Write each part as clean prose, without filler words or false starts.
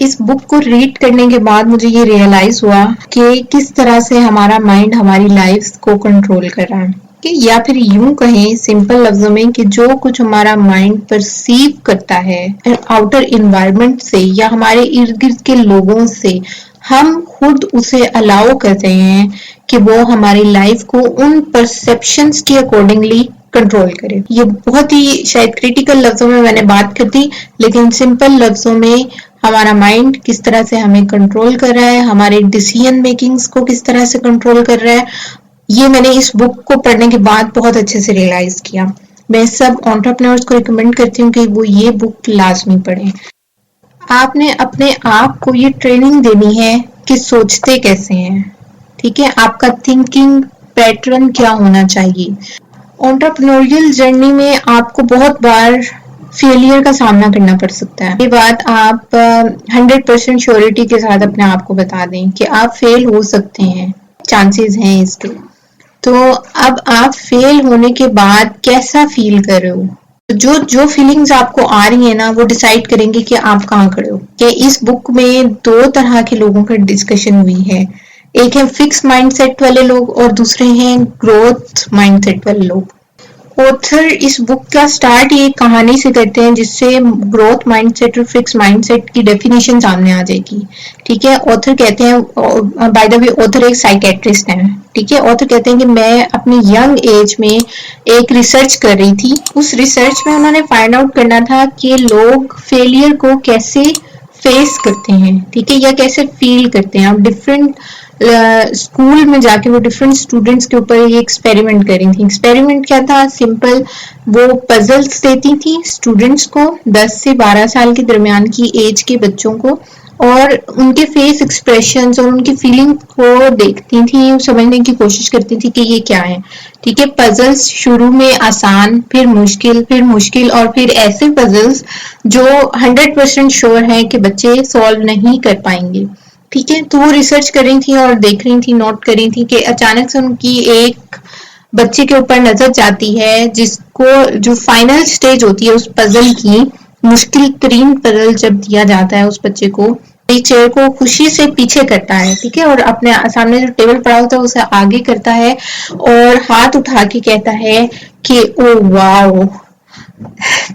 इस बुक को रीड करने के बाद मुझे ये रियलाइज हुआ कि किस तरह से हमारा माइंड हमारी लाइफ को कंट्रोल कर रहा है, कि या फिर यूं कहें सिंपल लफ्जों में कि जो कुछ हमारा माइंड परसीव करता है आउटर इन्वायरमेंट से या हमारे इर्द गिर्द के लोगों से, हम खुद उसे अलाउ करते हैं कि वो हमारी लाइफ को उन परसेप्शंस के अकॉर्डिंगली कंट्रोल करे। ये बहुत ही शायद क्रिटिकल लफ्जों में मैंने बात कर दी, लेकिन सिंपल लफ्जों में हमारा माइंड किस तरह से हमें कंट्रोल कर रहा है, हमारे डिसीजन मेकिंग्स को किस तरह से कंट्रोल कर रहा है, ये मैंने इस बुक को पढ़ने के बाद बहुत अच्छे से रियलाइज किया। मैं सब एंटरप्रेन्योर्स को रिकमेंड करती हूँ कि वो ये बुक लाजमी पढ़ें। आपने अपने आप को ये ट्रेनिंग देनी है कि सोचते कैसे हैं, ठीक है, आपका थिंकिंग पैटर्न क्या होना चाहिए। एंटरप्रेन्योरियल जर्नी में आपको बहुत बार फेलियर का सामना करना पड़ सकता है। ये बात आप 100% श्योरिटी के साथ अपने आप को बता दें कि आप फेल हो सकते हैं, चांसेस हैं इसके। तो अब आप फेल होने के बाद कैसा फील कर रहे हो, जो फीलिंग्स आपको आ रही है ना, वो डिसाइड करेंगे कि आप कहाँ खड़े हो। कि इस बुक में 2 तरह के लोगों का डिस्कशन हुई है, एक है फिक्स माइंडसेट वाले लोग और दूसरे हैं ग्रोथ माइंडसेट वाले लोग। ऑथर इस बुक का स्टार्ट ये कहानी से करते हैं जिससे ग्रोथ माइंडसेट और फिक्स माइंडसेट की डेफिनेशन सामने आ जाएगी, ठीक है। ऑथर कहते हैं, बाय द वे ऑथर एक साइकेट्रिस्ट है, ठीक है। ऑथर कहते हैं कि मैं अपनी यंग एज में एक रिसर्च कर रही थी। उस रिसर्च में उन्होंने फाइंड आउट करना था कि लोग फेलियर को कैसे फेस करते हैं, ठीक है, या कैसे फील करते हैं। अब डिफरेंट स्कूल में जाके वो डिफरेंट स्टूडेंट्स के ऊपर ये एक्सपेरिमेंट कर रही थी। एक्सपेरिमेंट क्या था, सिंपल, वो पजल्स देती थी स्टूडेंट्स को, 10 से 12 साल के दरमियान की एज के बच्चों को, और उनके फेस एक्सप्रेशंस और उनकी फीलिंग को देखती थी, समझने की कोशिश करती थी कि ये क्या है, ठीक है। पजल्स शुरू में आसान, फिर मुश्किल और फिर ऐसे पजल्स जो 100% श्योर है कि बच्चे सॉल्व नहीं कर पाएंगे, ठीक है। तो वो रिसर्च कर रही थी और देख रही थी, नोट कर रही थी कि अचानक से उनकी एक बच्चे के ऊपर नजर जाती है जिसको, जो फाइनल स्टेज होती है उस पजल की, मुश्किल तरीन पजल जब दिया जाता है उस बच्चे को, एक चेयर को खुशी से पीछे करता है, ठीक है, और अपने सामने जो टेबल पड़ा होता है उसे आगे करता है और हाथ उठा के कहता है कि ओ वाओ,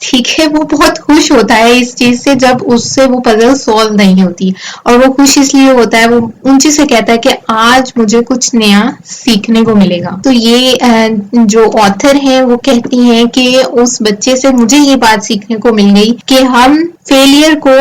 ठीक है। वो बहुत खुश होता है इस चीज से जब उससे वो पजल सॉल्व नहीं होती, और वो खुश इसलिए होता है, वो ऊंची से कहता है कि आज मुझे कुछ नया सीखने को मिलेगा। तो ये जो ऑथर है वो कहती हैं कि उस बच्चे से मुझे ये बात सीखने को मिल गई कि हम फेलियर को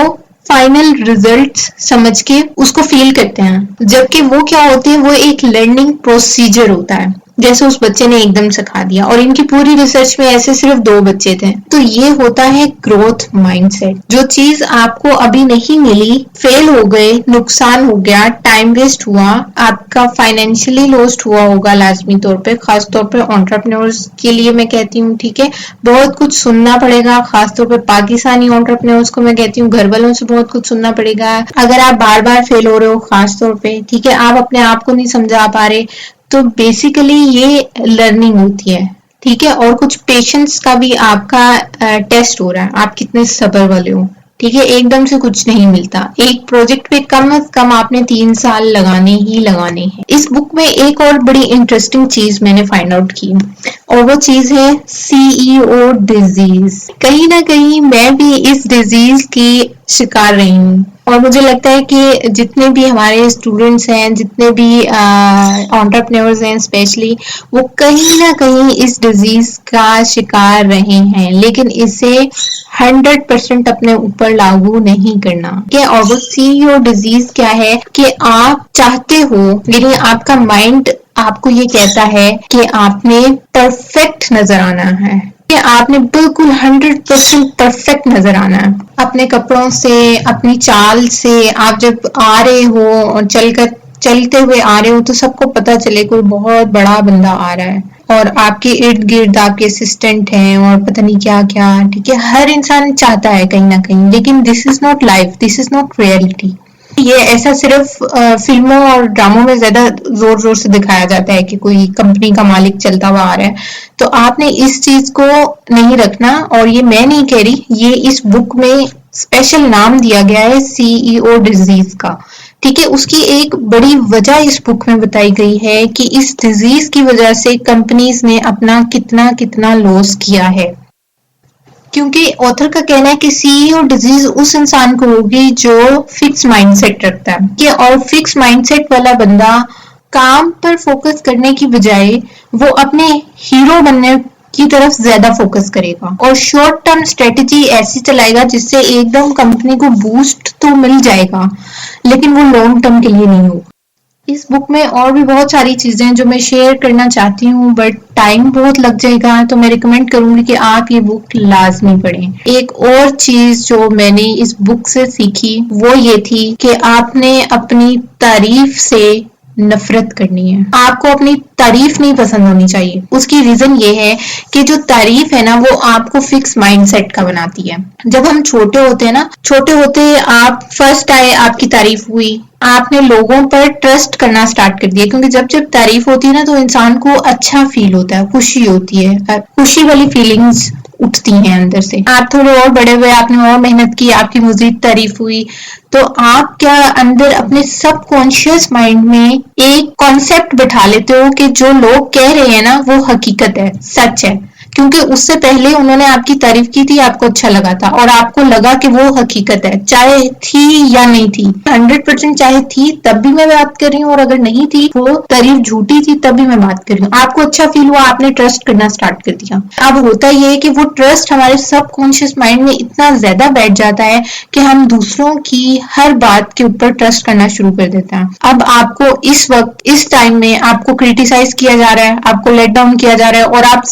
फाइनल रिजल्ट्स समझ के उसको फील करते हैं, जबकि वो क्या होते हैं, वो एक लर्निंग प्रोसीजर होता है, जैसे उस बच्चे ने एकदम सिखा दिया। और इनकी पूरी रिसर्च में ऐसे सिर्फ 2 बच्चे थे। तो ये होता है ग्रोथ माइंडसेट। जो चीज आपको अभी नहीं मिली, फेल हो गए, नुकसान हो गया, टाइम वेस्ट हुआ, आपका फाइनेंशियली लॉस्ट हुआ होगा लाजमी तौर पे, खास तौर पे एंटरप्रेन्योर्स के लिए मैं कहती हूँ, ठीक है। बहुत कुछ सुनना पड़ेगा, खास तौर पे पाकिस्तानी एंटरप्रेन्योर्स को मैं कहती हूँ, घर वालों से बहुत कुछ सुनना पड़ेगा। अगर आप बार बार फेल हो रहे हो, खास तौर पे, ठीक है, आप अपने आप को नहीं समझा पा रहे, तो बेसिकली ये लर्निंग होती है, ठीक है। और कुछ पेशेंस का भी आपका टेस्ट हो रहा है, आप कितने सब्र वाले हो, ठीक है। एकदम से कुछ नहीं मिलता, एक प्रोजेक्ट पे कम से कम आपने 3 साल लगाने ही लगाने हैं। इस बुक में एक और बड़ी इंटरेस्टिंग चीज मैंने फाइंड आउट की, और वो चीज है CEO डिजीज। कहीं ना कहीं मैं भी इस डिजीज की शिकार रही हूँ, और मुझे लगता है कि जितने भी हमारे स्टूडेंट्स हैं, जितने भी एंटरप्रेन्योर्स हैं स्पेशली, वो कहीं ना कहीं इस डिजीज का शिकार रहे हैं, लेकिन इसे 100% अपने ऊपर लागू नहीं करना। क्या, और वो CEO डिजीज क्या है कि आप चाहते हो, लेकिन आपका माइंड आपको ये कहता है कि आपने परफेक्ट नजर आना है, कि आपने बिल्कुल 100% परफेक्ट नजर आना है। अपने कपड़ों से, अपनी चाल से, आप जब आ रहे हो और चलते हुए आ रहे हो तो सबको पता चले कोई बहुत बड़ा बंदा आ रहा है, और आपके इर्द गिर्द आपके असिस्टेंट हैं और पता नहीं क्या क्या, ठीक है। हर इंसान चाहता है कहीं ना कहीं, लेकिन this is not life, this is not reality. ये ऐसा सिर्फ फिल्मों और ड्रामों में ज्यादा जोर जोर से दिखाया जाता है कि कोई कंपनी का मालिक चलता हुआ आ रहा है। तो आपने इस चीज को नहीं रखना, और ये मैं नहीं कह रही, ये इस बुक में स्पेशल नाम दिया गया है सीईओ डिजीज का। ठीक है, उसकी एक बड़ी वजह इस बुक में बताई गई है कि इस डिजीज की वजह से कंपनीज ने अपना कितना कितना लॉस किया है। क्योंकि ऑथर का कहना है कि सीईओ डिजीज उस इंसान को होगी जो फिक्स माइंडसेट रखता है कि और फिक्स माइंडसेट वाला बंदा काम पर फोकस करने की बजाय वो अपने हीरो बनने की तरफ ज्यादा फोकस करेगा और शॉर्ट टर्म स्ट्रेटेजी ऐसी चलाएगा जिससे एकदम कंपनी को बूस्ट तो मिल जाएगा लेकिन वो लॉन्ग टर्म के लिए नहीं होगा। इस बुक में और भी बहुत सारी चीजें हैं जो मैं शेयर करना चाहती हूँ बट टाइम बहुत लग जाएगा, तो मैं रिकमेंड करूंगी कि आप ये बुक लाजमी पढ़ें। एक और चीज जो मैंने इस बुक से सीखी वो ये थी कि आपने अपनी तारीफ से नफरत करनी है। आपको अपनी तारीफ नहीं पसंद होनी चाहिए। उसकी रीजन ये है कि जो तारीफ है ना वो आपको फिक्स माइंडसेट का बनाती है। जब हम छोटे होते हैं ना, छोटे होते आप फर्स्ट आए, आपकी तारीफ हुई, आपने लोगों पर ट्रस्ट करना स्टार्ट कर दिया क्योंकि जब जब तारीफ होती है ना तो इंसान को अच्छा फील होता है, खुशी होती है, खुशी वाली फीलिंग्स उठती हैं अंदर से। आप थोड़े और बड़े हुए, आपने और मेहनत की, आपकी मजीद तारीफ हुई, तो आप क्या अंदर अपने सबकॉन्शियस माइंड में एक कॉन्सेप्ट बिठा लेते हो कि जो लोग कह रहे हैं ना वो हकीकत है, सच है, क्योंकि उससे पहले उन्होंने आपकी तारीफ की थी, आपको अच्छा लगा था और आपको लगा कि वो हकीकत है, चाहे थी या नहीं थी। 100% चाहे थी तब भी मैं बात कर रही हूँ और अगर नहीं थी, वो तारीफ झूठी थी तब भी मैं बात कर रही हूँ। आपको अच्छा फील हुआ, आपने ट्रस्ट करना स्टार्ट कर दिया। अब होता ये है कि वो ट्रस्ट हमारे सबकॉन्शियस माइंड में इतना ज्यादा बैठ जाता है कि हम दूसरों की हर बात के ऊपर ट्रस्ट करना शुरू कर देते हैं। अब आपको इस वक्त, इस टाइम में आपको क्रिटिसाइज किया जा रहा है, आपको लेट डाउन किया जा रहा है और आप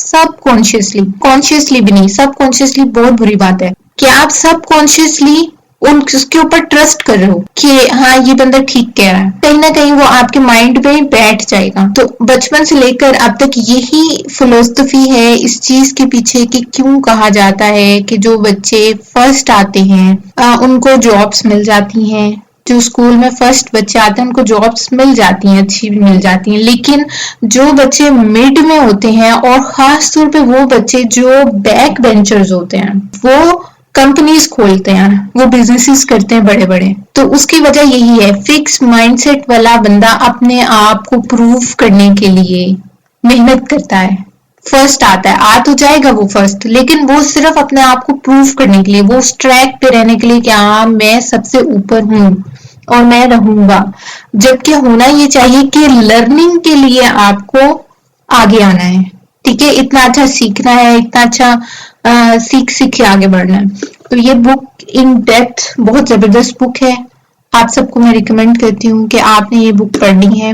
कॉन्शियसली भी नहीं, सबकॉन्शियसली बहुत बुरी बात है कि आप सबकॉन्शियसली उसके ऊपर ट्रस्ट कर रहे हो कि हाँ ये बंदा ठीक कह रहा है, कहीं ना कहीं वो आपके माइंड में बैठ जाएगा। तो बचपन से लेकर अब तक यही फिलोसफी है इस चीज के पीछे कि क्यों कहा जाता है कि जो बच्चे फर्स्ट आते हैं उनको जॉब्स मिल जाती हैं, जो स्कूल में फर्स्ट बच्चे आते हैं उनको जॉब्स मिल जाती हैं, अच्छी भी मिल जाती हैं, लेकिन जो बच्चे मिड में होते हैं और खास तौर पे वो बच्चे जो बैक बेंचर्स होते हैं वो कंपनीज खोलते हैं, वो बिजनेसेस करते हैं बड़े बड़े। तो उसकी वजह यही है, फिक्स माइंडसेट वाला बंदा अपने आप को प्रूव करने के लिए मेहनत करता है, फर्स्ट आता है, आ तो जाएगा वो फर्स्ट, लेकिन वो सिर्फ अपने आप को प्रूव करने के लिए, वो उस ट्रैक पे रहने के लिए कि हाँ मैं सबसे ऊपर हूँ और मैं रहूंगा। जबकि होना ये चाहिए कि लर्निंग के लिए आपको आगे आना है। ठीक है, इतना अच्छा सीखना है, इतना अच्छा सीख के आगे बढ़ना है। तो ये बुक इन डेप्थ बहुत जबरदस्त बुक है। आप सबको मैं रिकमेंड करती हूँ कि आपने ये बुक पढ़नी है।